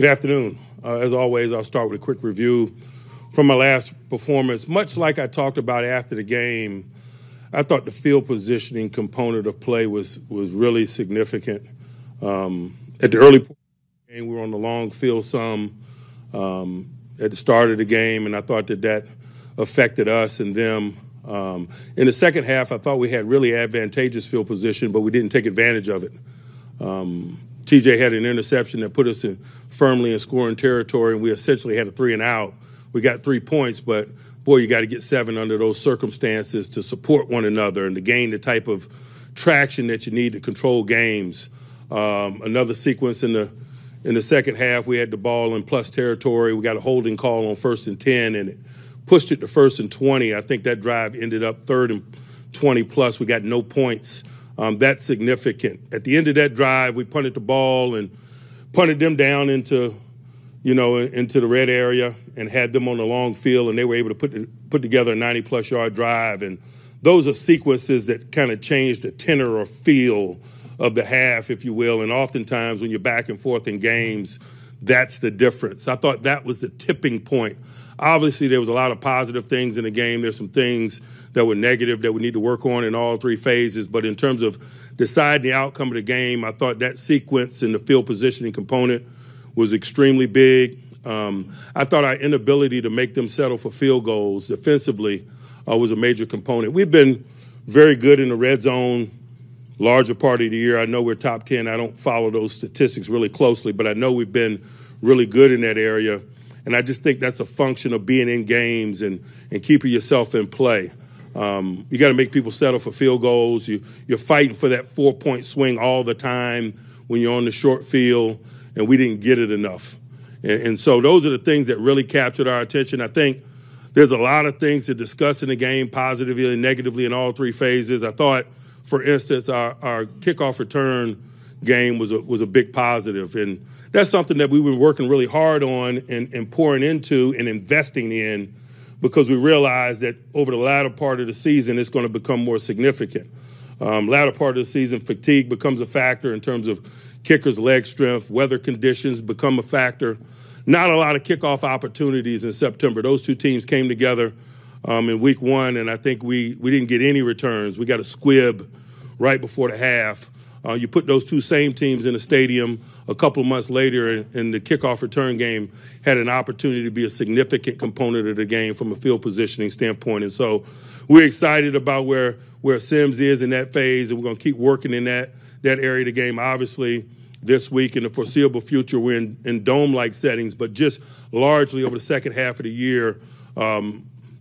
Good afternoon. As always, I'll start with a quick review from my last performance. Much like I talked about after the game, I thought the field positioning component of play was really significant. At the early part of the game, we were on the long field some at the start of the game, and I thought that affected us and them. In the second half, I thought we had really advantageous field position, but we didn't take advantage of it. TJ had an interception that put us firmly in scoring territory, and we essentially had a 3-and-out. We got 3 points, but, boy, you got to get 7 under those circumstances to support one another and to gain the type of traction that you need to control games. Another sequence in the second half, we had the ball in plus territory. We got a holding call on 1st and 10, and it pushed it to 1st and 20. I think that drive ended up 3rd and 20 plus. We got no points. That's significant. At the end of that drive, we punted the ball and punted them down into the red area and had them on the long field, and they were able to put together a 90-plus yard drive. And those are sequences that kind of change the tenor or feel of the half, if you will. And oftentimes when you're back and forth in games, that's the difference. I thought that was the tipping point. Obviously, there was a lot of positive things in the game. There's some things that were negative that we need to work on in all 3 phases. But in terms of deciding the outcome of the game, I thought that sequence and the field positioning component was extremely big. I thought our inability to make them settle for field goals defensively was a major component. We've been very good in the red zone larger part of the year. I know we're top 10. I don't follow those statistics really closely, but I know we've been really good in that area. And I just think that's a function of being in games and keeping yourself in play. You got to make people settle for field goals. You're fighting for that 4-point swing all the time when you're on the short field, and we didn't get it enough. And so those are the things that really captured our attention. I think there's a lot of things to discuss in the game, positively and negatively in all 3 phases. I thought, for instance, our kickoff return game was a big positive. And that's something that we've been working really hard on and pouring into and investing in, because we realized that over the latter part of the season, it's going to become more significant. Latter part of the season, fatigue becomes a factor in terms of kickers' leg strength. Weather conditions become a factor. Not a lot of kickoff opportunities in September. Those 2 teams came together in week 1, and I think we didn't get any returns. We got a squib right before the half. You put those 2 same teams in the stadium a couple of months later, and the kickoff return game had an opportunity to be a significant component of the game from a field positioning standpoint. And so we're excited about where Sims is in that phase, and we're going to keep working in that area of the game. Obviously, this week in the foreseeable future, we're in dome-like settings, but just largely over the second half of the year,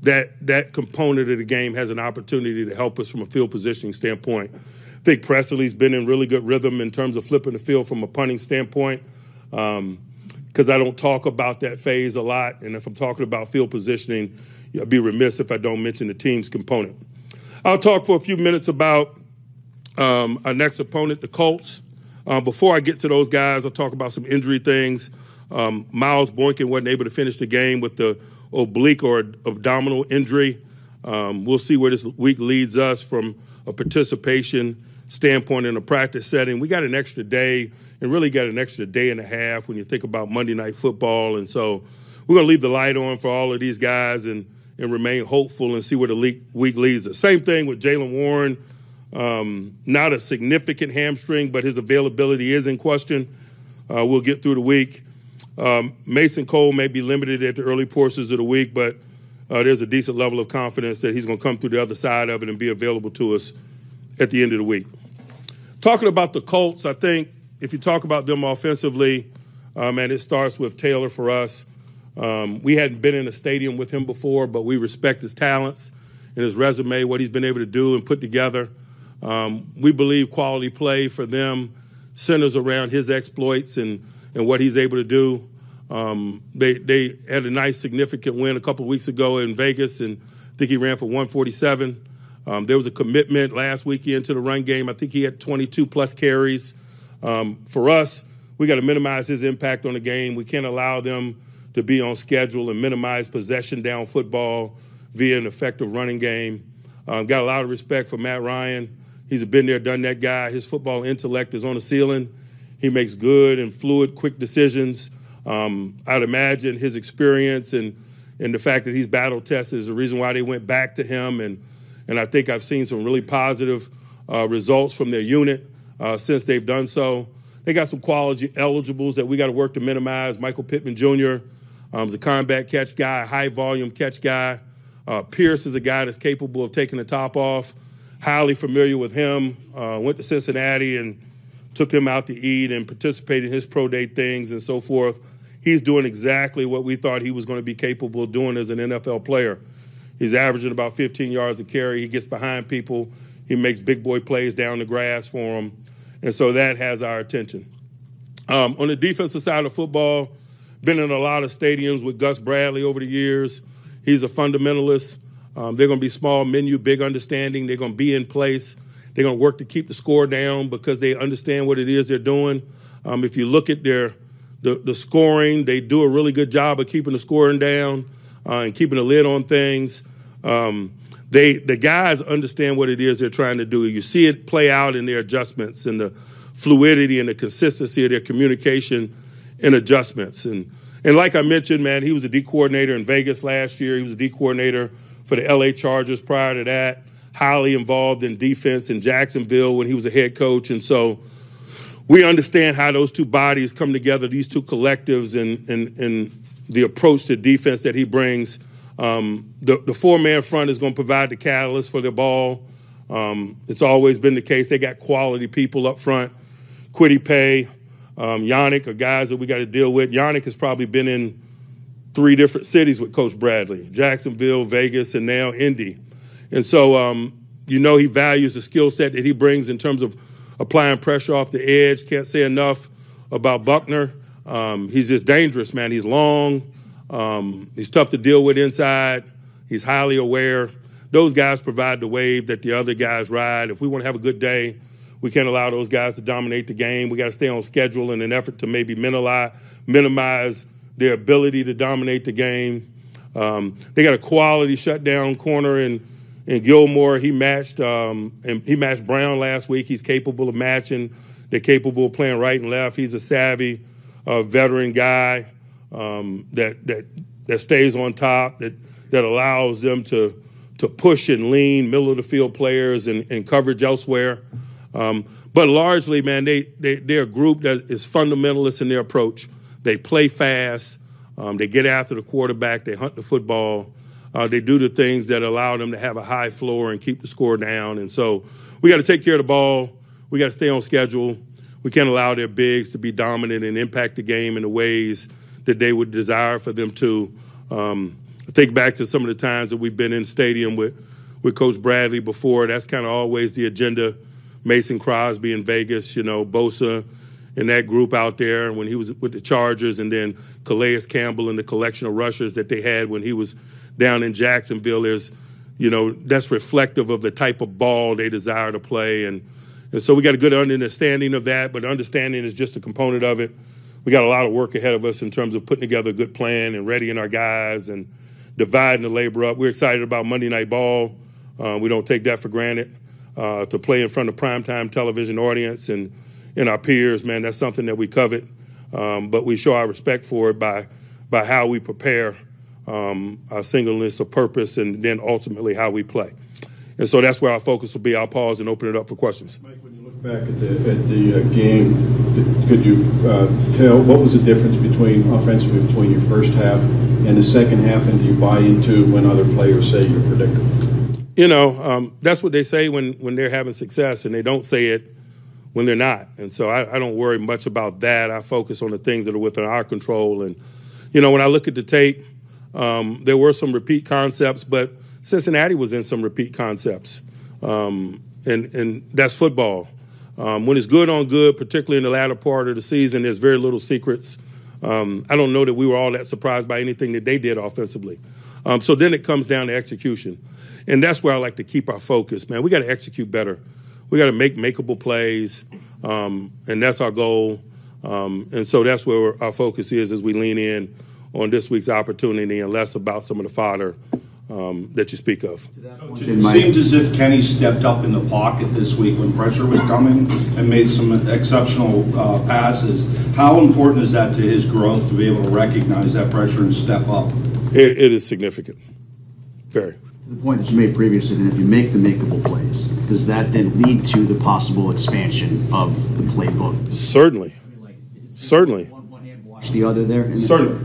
that component of the game has an opportunity to help us from a field positioning standpoint. I think Presley's been in really good rhythm in terms of flipping the field from a punting standpoint, because I don't talk about that phase a lot. And if I'm talking about field positioning, I'd be remiss if I don't mention the team's component. I'll talk for a few minutes about our next opponent, the Colts. Before I get to those guys, I'll talk about some injury things. Miles Boykin wasn't able to finish the game with the oblique or abdominal injury. We'll see where this week leads us from a participation standpoint in a practice setting. We got an extra day, and really got an extra day and a half when you think about Monday Night Football. And so we're going to leave the light on for all of these guys and remain hopeful and see where the week leads us. Same thing with Jaylen Warren. Not a significant hamstring, but his availability is in question. We'll get through the week. Mason Cole may be limited at the early portions of the week, but there's a decent level of confidence that he's going to come through the other side of it and be available to us at the end of the week. Talking about the Colts, I think if you talk about them offensively, and it starts with Taylor for us. We hadn't been in a stadium with him before, but we respect his talents and his resume, what he's been able to do and put together. We believe quality play for them centers around his exploits and what he's able to do. They had a nice significant win a couple of weeks ago in Vegas, and I think he ran for 147. There was a commitment last weekend to the run game. I think he had 22-plus carries. For us, we got to minimize his impact on the game. We can't allow them to be on schedule and minimize possession down football via an effective running game. Got a lot of respect for Matt Ryan. He's a been there, done that guy. His football intellect is on the ceiling. He makes good and fluid, quick decisions. I'd imagine his experience and the fact that he's battle tested is the reason why they went back to him. And I think I've seen some really positive results from their unit since they've done so. They got some quality eligibles that we got to work to minimize. Michael Pittman Jr. Is a combat catch guy, high volume catch guy. Pierce is a guy that's capable of taking the top off. Highly familiar with him. Went to Cincinnati and took him out to eat and participated in his pro day things and so forth. He's doing exactly what we thought he was going to be capable of doing as an NFL player. He's averaging about 15 yards a carry. He gets behind people. He makes big boy plays down the grass for them. And so that has our attention. On the defensive side of football, been in a lot of stadiums with Gus Bradley over the years. He's a fundamentalist. They're going to be small menu, big understanding. They're going to be in place. They're going to work to keep the score down because they understand what it is they're doing. If you look at the scoring, they do a really good job of keeping the scoring down and keeping a lid on things. The guys understand what it is they're trying to do. You see it play out in their adjustments and the fluidity and the consistency of their communication and adjustments. And like I mentioned, man, he was a D coordinator in Vegas last year. He was a D coordinator for the LA Chargers prior to that. Highly involved in defense in Jacksonville when he was a head coach. And so we understand how those two bodies come together, these two collectives, and the approach to defense that he brings. The four-man front is going to provide the catalyst for the ball. It's always been the case. They got quality people up front. Kwity Paye, Yannick are guys that we got to deal with. Yannick has probably been in 3 different cities with Coach Bradley, Jacksonville, Vegas, and now Indy. And so, he values the skill set that he brings in terms of applying pressure off the edge. Can't say enough about Buckner. He's just dangerous, man. He's long. He's tough to deal with inside. He's highly aware. Those guys provide the wave that the other guys ride. If we want to have a good day, we can't allow those guys to dominate the game. We got to stay on schedule in an effort to maybe minimize their ability to dominate the game. They got a quality shutdown corner in Gilmore. He matched Brown last week. He's capable of matching. They're capable of playing right and left. He's a savvy veteran guy that stays on top, that allows them to push and lean middle of the field players and coverage elsewhere. But largely, man, they're a group that is fundamentalist in their approach. They play fast. They get after the quarterback. They hunt the football. They do the things that allow them to have a high floor and keep the score down. And so we got to take care of the ball. We got to stay on schedule. We can't allow their bigs to be dominant and impact the game in the ways that they would desire for them to. I think back to some of the times that we've been in stadium with Coach Bradley before. That's kind of always the agenda. Mason Crosby in Vegas, Bosa and that group out there when he was with the Chargers, and then Calais Campbell and the collection of rushers that they had when he was down in Jacksonville. That's reflective of the type of ball they desire to play. And so we got a good understanding of that, but understanding is just a component of it. We got a lot of work ahead of us in terms of putting together a good plan and readying our guys and dividing the labor up. We're excited about Monday Night Ball. We don't take that for granted. To play in front of primetime television audience and our peers, man, that's something that we covet. But we show our respect for it by how we prepare, our singleness of purpose, and then ultimately how we play. And so that's where our focus will be. I'll pause and open it up for questions. Mike, when you look back at the game, could you tell what was the difference offensively between your first half and the second half, and do you buy into when other players say you're predictable? That's what they say when they're having success, and they don't say it when they're not. And so I don't worry much about that. I focus on the things that are within our control. And, when I look at the tape, there were some repeat concepts, but Cincinnati was in some repeat concepts. And that's football. When it's good on good, particularly in the latter part of the season, there's very little secrets. I don't know that we were all that surprised by anything that they did offensively. So then it comes down to execution. And that's where I like to keep our focus, man. We got to execute better. We got to make makeable plays, and that's our goal. And so that's where our focus is as we lean in on this week's opportunity and less about some of the fodder that you speak of. It seems as if Kenny stepped up in the pocket this week when pressure was coming and made some exceptional passes. How important is that to his growth to be able to recognize that pressure and step up? It is significant. Very. To the point that you made previously, that if you make the makeable plays, does that then lead to the possible expansion of the playbook? Certainly. Certainly. One hand wash the other there? Certainly.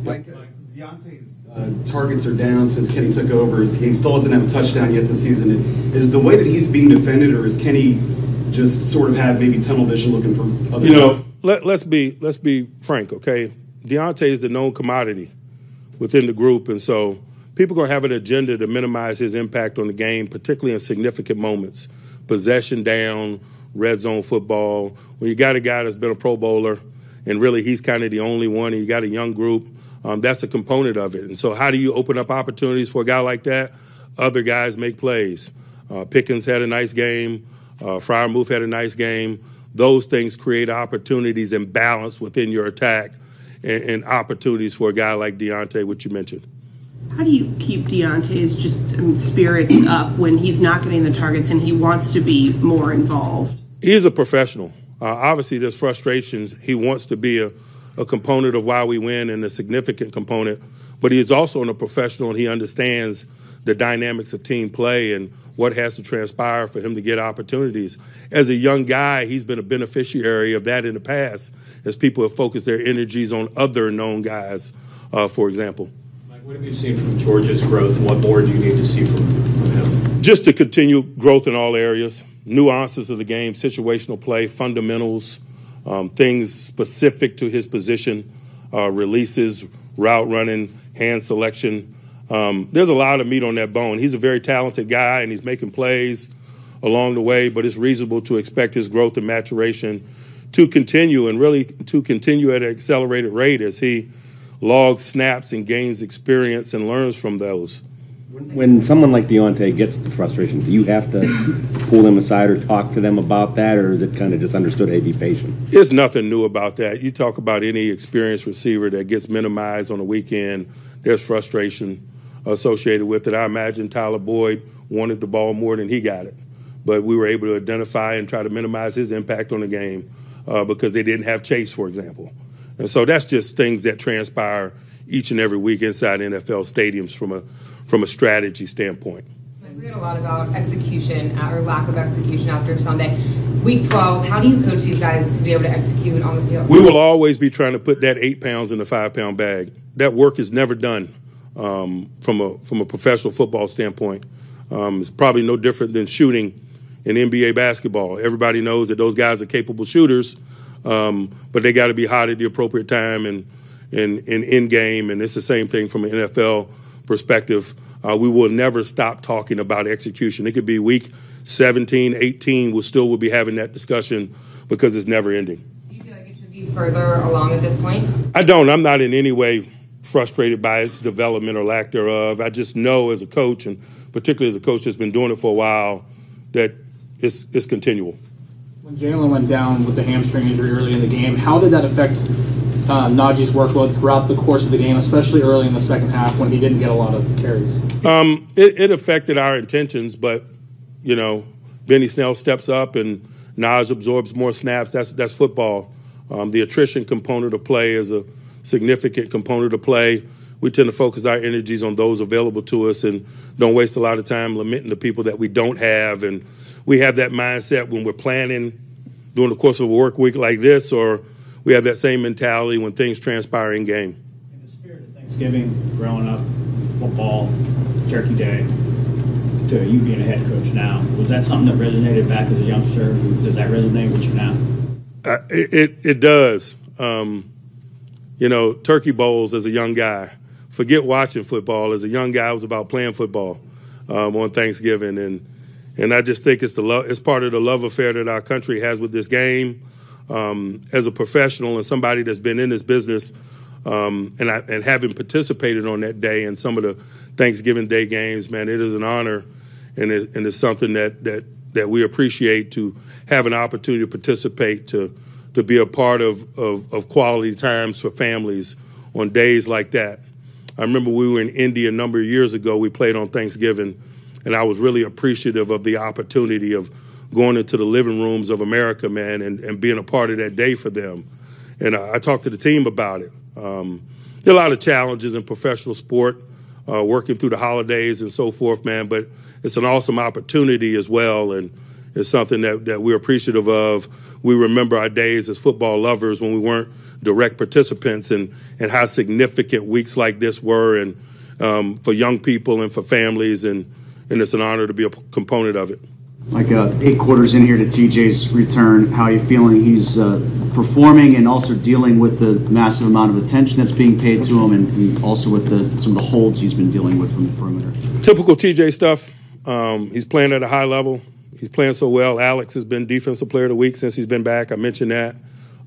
Like Deontay's targets are down since Kenny took over. He still doesn't have a touchdown yet this season. Is the way that he's being defended, or is Kenny just sort of had maybe tunnel vision looking for other guys? Let's be frank, okay? Deontay is the known commodity within the group, and so people are going to have an agenda to minimize his impact on the game, particularly in significant moments. Possession down, red zone football. When you got a guy that's been a Pro Bowler, and really he's kind of the only one, and you got a young group, that's a component of it. And so how do you open up opportunities for a guy like that? Other guys make plays. Pickens had a nice game. Freiermuth had a nice game. Those things create opportunities and balance within your attack and opportunities for a guy like Deontay, which you mentioned. How do you keep Deontay's spirits up when he's not getting the targets and he wants to be more involved? He's a professional. Obviously, there's frustrations. He wants to be a component of why we win and a significant component, but he is also a professional and he understands the dynamics of team play and what has to transpire for him to get opportunities. As a young guy, he's been a beneficiary of that in the past as people have focused their energies on other known guys, for example. What have you seen from George's growth, and what more do you need to see from him? Just to continue growth in all areas, nuances of the game, situational play, fundamentals, things specific to his position, releases, route running, hand selection. There's a lot of meat on that bone. He's a very talented guy, and he's making plays along the way, but it's reasonable to expect his growth and maturation to continue, and really to continue at an accelerated rate as he logs snaps and gains experience and learns from those. When someone like Deontay gets the frustration, do you have to pull them aside or talk to them about that, or is it kind of just understood, hey, be patient? There's nothing new about that. You talk about any experienced receiver that gets minimized on the weekend, there's frustration associated with it. I imagine Tyler Boyd wanted the ball more than he got it, but we were able to identify and try to minimize his impact on the game because they didn't have Chase, for example. And so that's just things that transpire each and every week inside NFL stadiums from a strategy standpoint. We heard a lot about execution or lack of execution after Sunday. Week 12, how do you coach these guys to be able to execute on the field? We will always be trying to put that 8 pounds in the 5-pound bag. That work is never done from a professional football standpoint. It's probably no different than shooting in NBA basketball. Everybody knows that those guys are capable shooters, but they got to be hot at the appropriate time and in game, and it's the same thing from an NFL perspective. We will never stop talking about execution. It could be week 17, 18, we'll be having that discussion because it's never ending. Do you feel like it should be further along at this point? I don't. I'm not in any way frustrated by its development or lack thereof. I just know as a coach, and particularly as a coach that's been doing it for a while, that it's continual. When Jalen went down with the hamstring injury early in the game, how did that affect Najee's workload throughout the course of the game, especially early in the second half when he didn't get a lot of carries? It affected our intentions, but, Benny Snell steps up and Naj absorbs more snaps. That's football. The attrition component of play is a significant component of play. We tend to focus our energies on those available to us and don't waste a lot of time lamenting the people that we don't have. And we have that mindset when we're planning during the course of a work week like this, or we have that same mentality when things transpire in game. In the spirit of Thanksgiving, growing up, football, Turkey Day, to you being a head coach now, was that something that resonated back as a youngster? Does that resonate with you now? It does. Turkey bowls as a young guy. Forget watching football. As a young guy, it was about playing football on Thanksgiving, and I just think it's part of the love affair that our country has with this game. As a professional and somebody that's been in this business, and having participated on that day in some of the Thanksgiving Day games, man, it is an honor, and it's something that we appreciate to have an opportunity to participate, to be a part of quality times for families on days like that. I remember we were in Indy a number of years ago. We played on Thanksgiving, and I was really appreciative of the opportunity of going into the living rooms of America, man, and being a part of that day for them. And I talked to the team about it. There are a lot of challenges in professional sport, working through the holidays and so forth, man, but it's an awesome opportunity as well, and it's something that we're appreciative of. We remember our days as football lovers when we weren't direct participants, and how significant weeks like this were, and for young people and for families, and it's an honor to be a component of it. Like 8 quarters in here to TJ's return, how are you feeling he's performing and also dealing with the massive amount of attention that's being paid to him, and also with some of the holds he's been dealing with from the perimeter? Typical TJ stuff. He's playing at a high level. He's playing so well. Alex has been Defensive Player of the Week since he's been back. I mentioned that.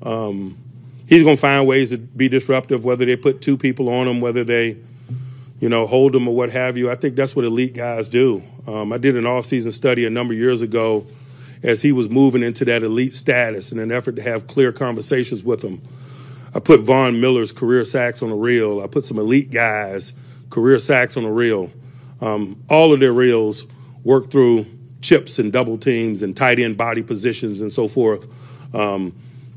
He's going to find ways to be disruptive, whether they put 2 people on him, whether they, hold him or what have you. I think that's what elite guys do. I did an off-season study a number of years ago as he was moving into that elite status in an effort to have clear conversations with him. I put Von Miller's career sacks on a reel. I put some elite guys' career sacks on a reel. All of their reels work through chips and double teams and tight end body positions and so forth.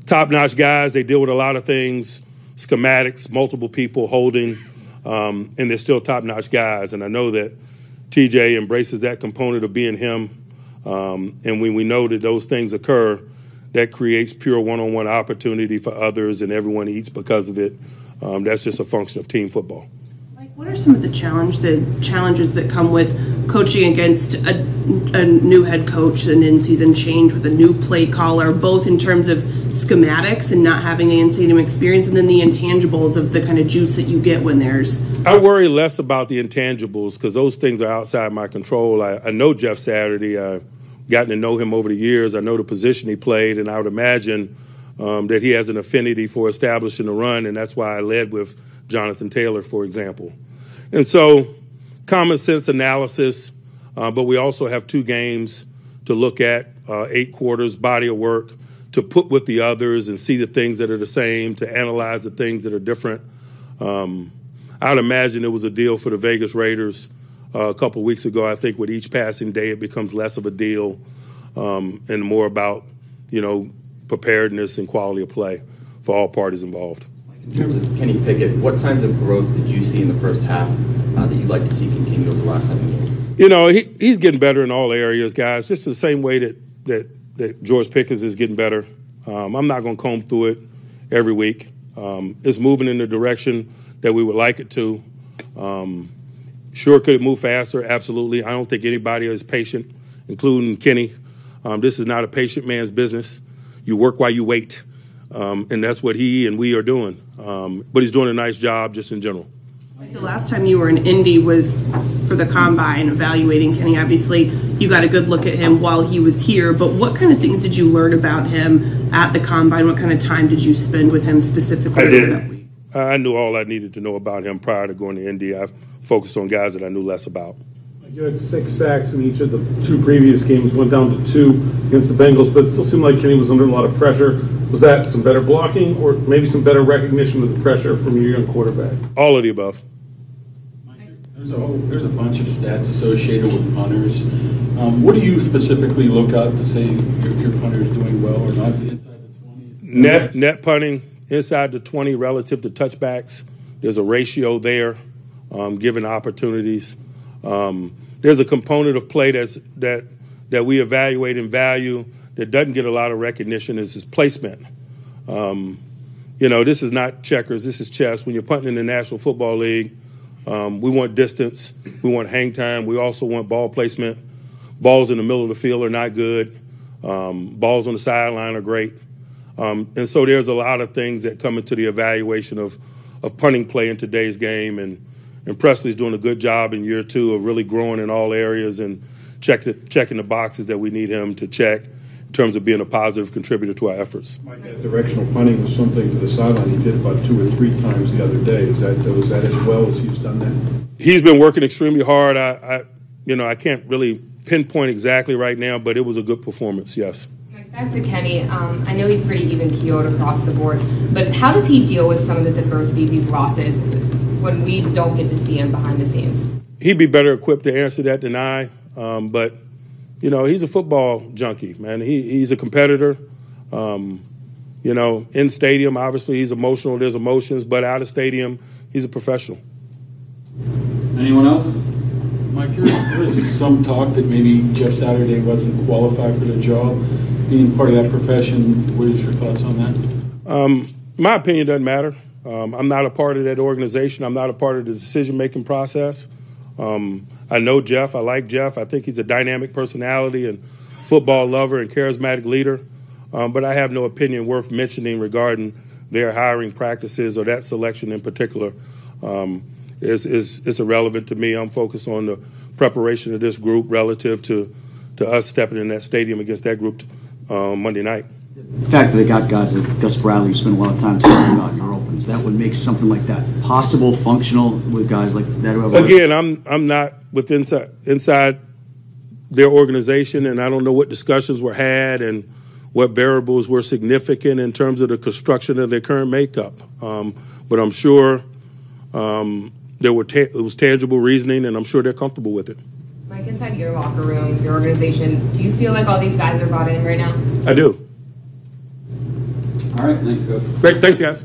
Top-notch guys, they deal with a lot of things, schematics, multiple people holding, and they're still top-notch guys. And I know that TJ embraces that component of being him. And when we know that those things occur, that creates pure one-on-one opportunity for others, and everyone eats because of it. That's just a function of team football. What are some of the challenges that come with coaching against a new head coach, an in-season change with a new play caller, both in terms of schematics and not having the in-stadium experience, and then the intangibles of the kind of juice that you get when there's... I worry less about the intangibles because those things are outside my control. I know Jeff Saturday. I've gotten to know him over the years. I know the position he played, and I would imagine that he has an affinity for establishing the run, and that's why I led with Jonathan Taylor, for example. And so common sense analysis, but we also have 2 games to look at, 8 quarters, body of work, to put with the others and see the things that are the same, to analyze the things that are different. I would imagine it was a deal for the Vegas Raiders a couple of weeks ago. I think with each passing day it becomes less of a deal and more about, preparedness and quality of play for all parties involved. In terms of Kenny Pickett, what signs of growth did you see in the first half that you'd like to see continue over the last 7 games? He's getting better in all areas, guys, just the same way that George Pickens is getting better. I'm not going to comb through it every week. It's moving in the direction that we would like it to. Sure, could it move faster? Absolutely. I don't think anybody is patient, including Kenny. This is not a patient man's business. You work while you wait. And that's what he and we are doing. But he's doing a nice job just in general. The last time you were in Indy was for the Combine, evaluating Kenny. Obviously, you got a good look at him while he was here, but what kind of things did you learn about him at the Combine? What kind of time did you spend with him specifically? I did. I knew all I needed to know about him prior to going to Indy. I focused on guys that I knew less about. You had 6 sacks in each of the 2 previous games, went down to 2 against the Bengals, but it still seemed like Kenny was under a lot of pressure. Was that some better blocking or maybe some better recognition of the pressure from your young quarterback? All of the above. There's a bunch of stats associated with punters. What do you specifically look at to say if your punter is doing well or not? Is it inside the 20? Net punting, inside the 20 relative to touchbacks. There's a ratio there, given opportunities. There's a component of play that we evaluate and value that doesn't get a lot of recognition is his placement. This is not checkers, this is chess. When you're punting in the National Football League, we want distance, we want hang time, we also want ball placement. Balls in the middle of the field are not good. Balls on the sideline are great. And so there's a lot of things that come into the evaluation of punting play in today's game, and Presley's doing a good job in year 2 of really growing in all areas and checking the boxes that we need him to check in terms of being a positive contributor to our efforts. Mike, that directional punting was something to the sideline he did about 2 or 3 times the other day. Was that as well as he's done that? He's been working extremely hard. I can't really pinpoint exactly right now, but it was a good performance, yes. Back to Kenny, I know he's pretty even keeled across the board, but how does he deal with some of this adversity, these losses? when we don't get to see him behind the scenes? He'd be better equipped to answer that than I. But, you know, he's a football junkie, man. He's a competitor. You know, in stadium, obviously he's emotional. There's emotions. But out of stadium, he's a professional. Anyone else? Mike, there was some talk that maybe Jeff Saturday wasn't qualified for the job. Being part of that profession, what is your thoughts on that? My opinion doesn't matter. I'm not a part of that organization. I'm not a part of the decision-making process. I know Jeff. I like Jeff. I think he's a dynamic personality and football lover and charismatic leader. But I have no opinion worth mentioning regarding their hiring practices or that selection in particular. It's irrelevant to me. I'm focused on the preparation of this group relative to us stepping in that stadium against that group Monday night. The fact that they got guys like Gus Bradley, you spend a lot of time talking about your opens, that would make something like that possible, functional with guys like that. Again, I'm not inside their organization, and I don't know what discussions were had and what variables were significant in terms of the construction of their current makeup. But I'm sure it was tangible reasoning, and I'm sure they're comfortable with it. Mike, inside your locker room, your organization, do you feel like all these guys are bought in right now? I do. All right, thanks, Coach. Great, thanks, guys.